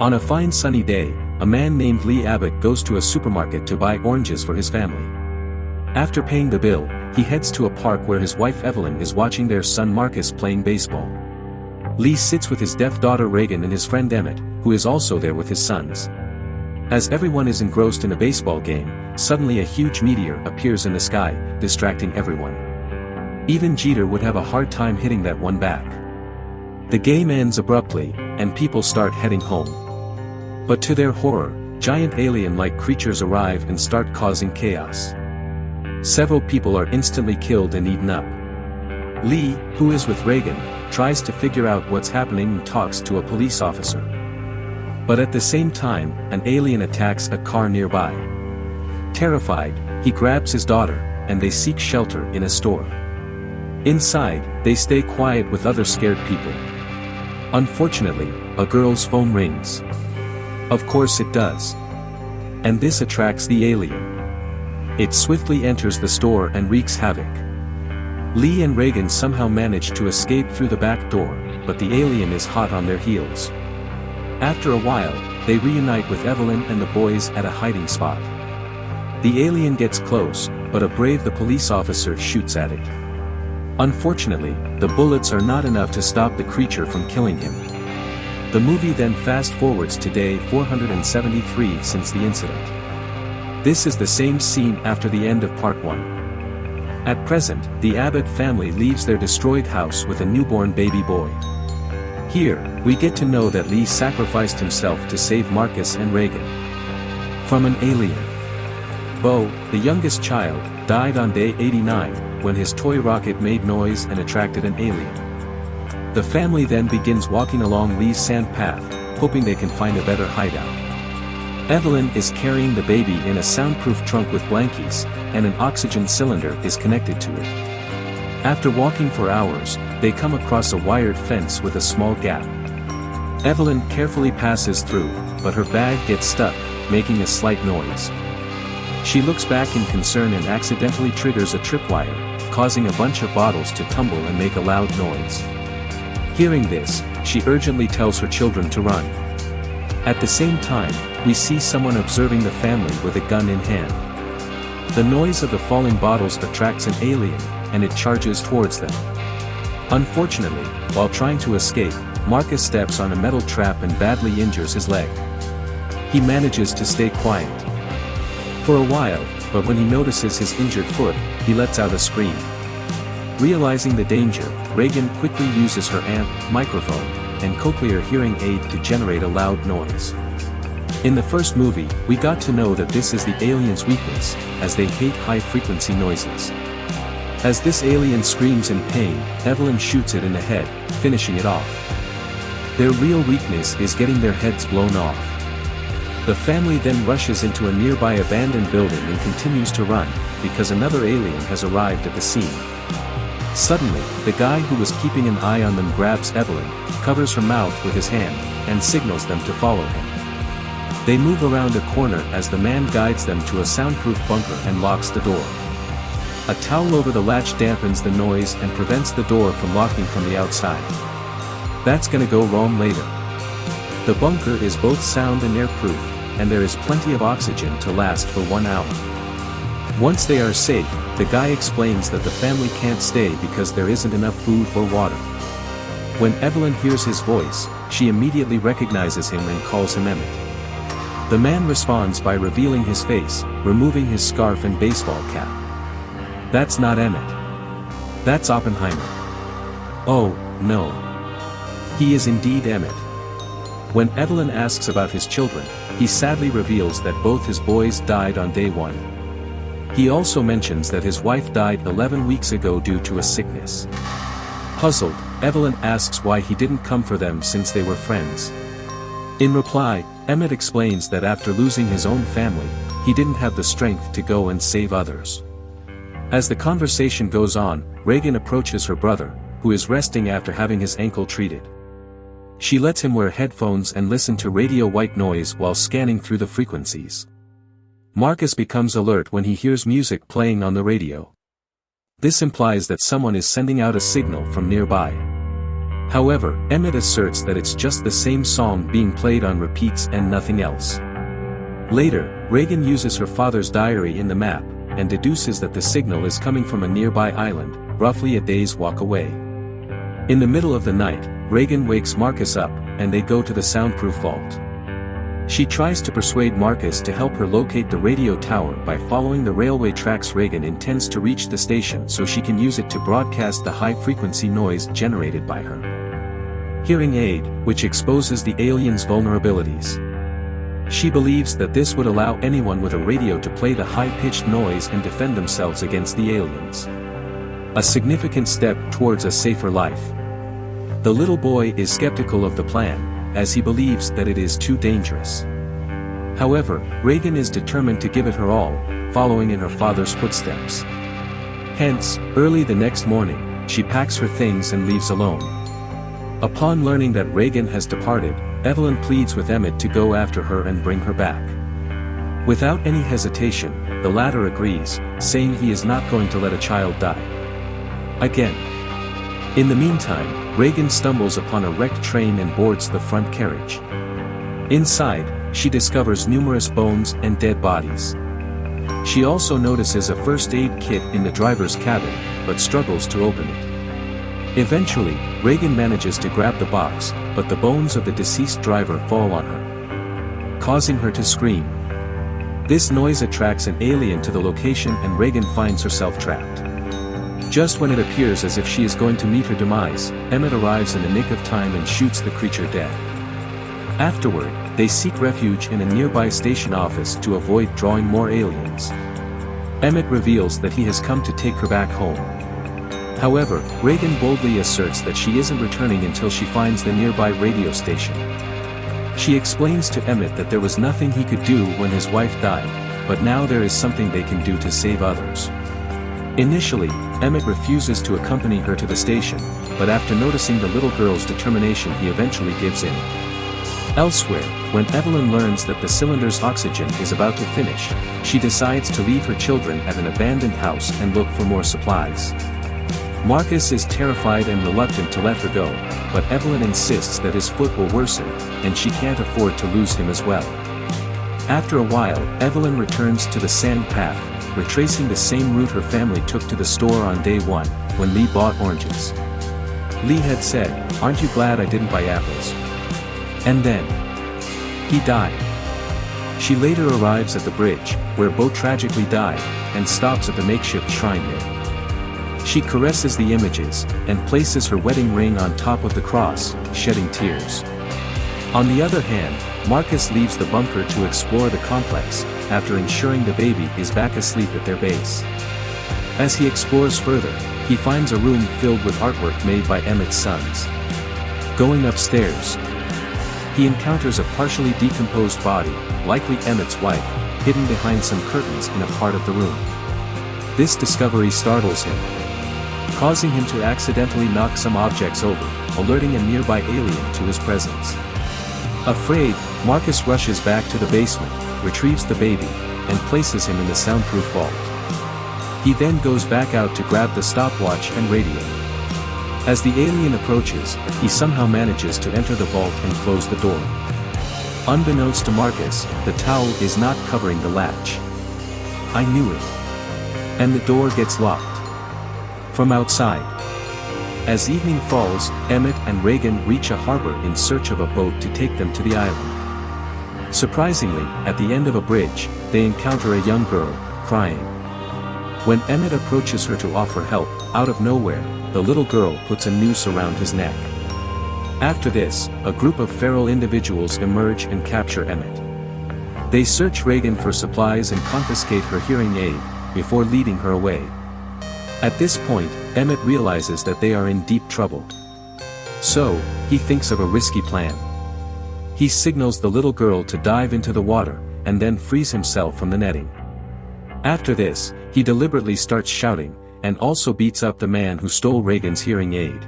On a fine sunny day, a man named Lee Abbott goes to a supermarket to buy oranges for his family. After paying the bill, he heads to a park where his wife Evelyn is watching their son Marcus playing baseball. Lee sits with his deaf daughter Reagan and his friend Emmett, who is also there with his sons. As everyone is engrossed in a baseball game, suddenly a huge meteor appears in the sky, distracting everyone. Even Jeter would have a hard time hitting that one back. The game ends abruptly, and people start heading home. But to their horror, giant alien-like creatures arrive and start causing chaos. Several people are instantly killed and eaten up. Lee, who is with Reagan, tries to figure out what's happening and talks to a police officer. But at the same time, an alien attacks a car nearby. Terrified, he grabs his daughter, and they seek shelter in a store. Inside, they stay quiet with other scared people. Unfortunately, a girl's phone rings. Of course it does. And this attracts the alien. It swiftly enters the store and wreaks havoc. Lee and Reagan somehow manage to escape through the back door, but the alien is hot on their heels. After a while, they reunite with Evelyn and the boys at a hiding spot. The alien gets close, but a brave police officer shoots at it. Unfortunately, the bullets are not enough to stop the creature from killing him. The movie then fast-forwards to day 473 since the incident. This is the same scene after the end of part 1. At present, the Abbott family leaves their destroyed house with a newborn baby boy. Here, we get to know that Lee sacrificed himself to save Marcus and Reagan from an alien. Bo, the youngest child, died on day 89, when his toy rocket made noise and attracted an alien. The family then begins walking along Lee's sand path, hoping they can find a better hideout. Evelyn is carrying the baby in a soundproof trunk with blankies, and an oxygen cylinder is connected to it. After walking for hours, they come across a wired fence with a small gap. Evelyn carefully passes through, but her bag gets stuck, making a slight noise. She looks back in concern and accidentally triggers a tripwire, causing a bunch of bottles to tumble and make a loud noise. Hearing this, she urgently tells her children to run. At the same time, we see someone observing the family with a gun in hand. The noise of the falling bottles attracts an alien, and it charges towards them. Unfortunately, while trying to escape, Marcus steps on a metal trap and badly injures his leg. He manages to stay quiet for a while, but when he notices his injured foot, he lets out a scream. Realizing the danger, Reagan quickly uses her amp, microphone, and cochlear hearing aid to generate a loud noise. In the first movie, we got to know that this is the alien's weakness, as they hate high-frequency noises. As this alien screams in pain, Evelyn shoots it in the head, finishing it off. Their real weakness is getting their heads blown off. The family then rushes into a nearby abandoned building and continues to run, because another alien has arrived at the scene. Suddenly, the guy who was keeping an eye on them grabs Evelyn, covers her mouth with his hand, and signals them to follow him. They move around a corner as the man guides them to a soundproof bunker and locks the door. A towel over the latch dampens the noise and prevents the door from locking from the outside. That's gonna go wrong later. The bunker is both sound and airproof, and there is plenty of oxygen to last for 1 hour. Once they are safe, the guy explains that the family can't stay because there isn't enough food or water. When Evelyn hears his voice, she immediately recognizes him and calls him Emmett. The man responds by revealing his face, removing his scarf and baseball cap. That's not Emmett. That's Oppenheimer. Oh, no. He is indeed Emmett. When Evelyn asks about his children, he sadly reveals that both his boys died on day 1. He also mentions that his wife died 11 weeks ago due to a sickness. Puzzled, Evelyn asks why he didn't come for them since they were friends. In reply, Emmett explains that after losing his own family, he didn't have the strength to go and save others. As the conversation goes on, Reagan approaches her brother, who is resting after having his ankle treated. She lets him wear headphones and listen to radio white noise while scanning through the frequencies. Marcus becomes alert when he hears music playing on the radio. This implies that someone is sending out a signal from nearby. However, Emmett asserts that it's just the same song being played on repeats and nothing else. Later, Reagan uses her father's diary in the map, and deduces that the signal is coming from a nearby island, roughly a day's walk away. In the middle of the night, Reagan wakes Marcus up, and they go to the soundproof vault. She tries to persuade Marcus to help her locate the radio tower by following the railway tracks. Reagan intends to reach the station so she can use it to broadcast the high-frequency noise generated by her hearing aid, which exposes the aliens' vulnerabilities. She believes that this would allow anyone with a radio to play the high-pitched noise and defend themselves against the aliens. A significant step towards a safer life. The little boy is skeptical of the plan, as he believes that it is too dangerous. However, Reagan is determined to give it her all, following in her father's footsteps. Hence, early the next morning, she packs her things and leaves alone. Upon learning that Reagan has departed, Evelyn pleads with Emmett to go after her and bring her back. Without any hesitation, the latter agrees, saying he is not going to let a child die again. In the meantime, Reagan stumbles upon a wrecked train and boards the front carriage. Inside, she discovers numerous bones and dead bodies. She also notices a first aid kit in the driver's cabin, but struggles to open it. Eventually, Reagan manages to grab the box, but the bones of the deceased driver fall on her, causing her to scream. This noise attracts an alien to the location and Reagan finds herself trapped. Just when it appears as if she is going to meet her demise, Emmett arrives in the nick of time and shoots the creature dead. Afterward, they seek refuge in a nearby station office to avoid drawing more aliens. Emmett reveals that he has come to take her back home. However, Reagan boldly asserts that she isn't returning until she finds the nearby radio station. She explains to Emmett that there was nothing he could do when his wife died, but now there is something they can do to save others. Initially, Emmett refuses to accompany her to the station, but after noticing the little girl's determination he eventually gives in. Elsewhere, when Evelyn learns that the cylinder's oxygen is about to finish, she decides to leave her children at an abandoned house and look for more supplies. Marcus is terrified and reluctant to let her go, but Evelyn insists that his foot will worsen, and she can't afford to lose him as well. After a while, Evelyn returns to the sand path, retracing the same route her family took to the store on day one, when Lee bought oranges. Lee had said, "Aren't you glad I didn't buy apples?" And then he died. She later arrives at the bridge, where Bo tragically died, and stops at the makeshift shrine there. She caresses the images, and places her wedding ring on top of the cross, shedding tears. On the other hand, Marcus leaves the bunker to explore the complex, after ensuring the baby is back asleep at their base. As he explores further, he finds a room filled with artwork made by Emmett's sons. Going upstairs, he encounters a partially decomposed body, likely Emmett's wife, hidden behind some curtains in a part of the room. This discovery startles him, causing him to accidentally knock some objects over, alerting a nearby alien to his presence. Afraid, Marcus rushes back to the basement, retrieves the baby, and places him in the soundproof vault. He then goes back out to grab the stopwatch and radio. As the alien approaches, he somehow manages to enter the vault and close the door. Unbeknownst to Marcus, the towel is not covering the latch. "I knew it." And the door gets locked from outside. As evening falls, Emmett and Reagan reach a harbor in search of a boat to take them to the island. Surprisingly, at the end of a bridge, they encounter a young girl, crying. When Emmett approaches her to offer help, out of nowhere, the little girl puts a noose around his neck. After this, a group of feral individuals emerge and capture Emmett. They search Reagan for supplies and confiscate her hearing aid, before leading her away. At this point, Emmett realizes that they are in deep trouble. So, he thinks of a risky plan. He signals the little girl to dive into the water, and then frees himself from the netting. After this, he deliberately starts shouting, and also beats up the man who stole Reagan's hearing aid.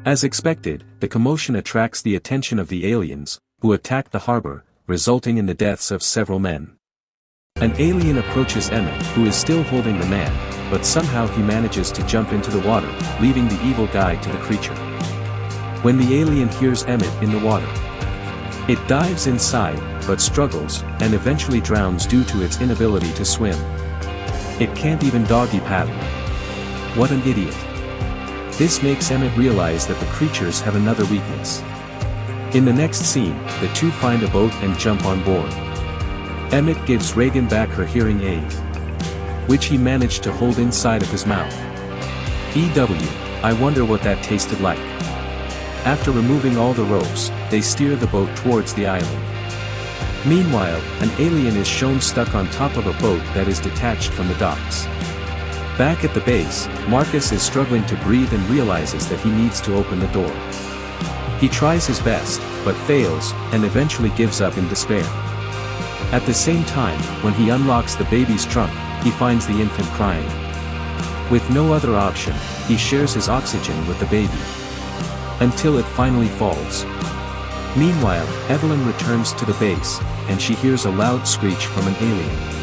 As expected, the commotion attracts the attention of the aliens, who attack the harbor, resulting in the deaths of several men. An alien approaches Emmett, who is still holding the man, but somehow he manages to jump into the water, leaving the evil guy to the creature. when the alien hears Emmett in the water. It dives inside, but struggles, and eventually drowns due to its inability to swim. It can't even doggy paddle. What an idiot. This makes Emmett realize that the creatures have another weakness. In the next scene, the two find a boat and jump on board. Emmett gives Reagan back her hearing aid, which he managed to hold inside of his mouth. I wonder what that tasted like. After removing all the ropes, they steer the boat towards the island. Meanwhile, an alien is shown stuck on top of a boat that is detached from the docks. Back at the base, Marcus is struggling to breathe and realizes that he needs to open the door. He tries his best, but fails, and eventually gives up in despair. At the same time, when he unlocks the baby's trunk, he finds the infant crying. With no other option, he shares his oxygen with the baby, until it finally falls. Meanwhile, Evelyn returns to the base, and she hears a loud screech from an alien.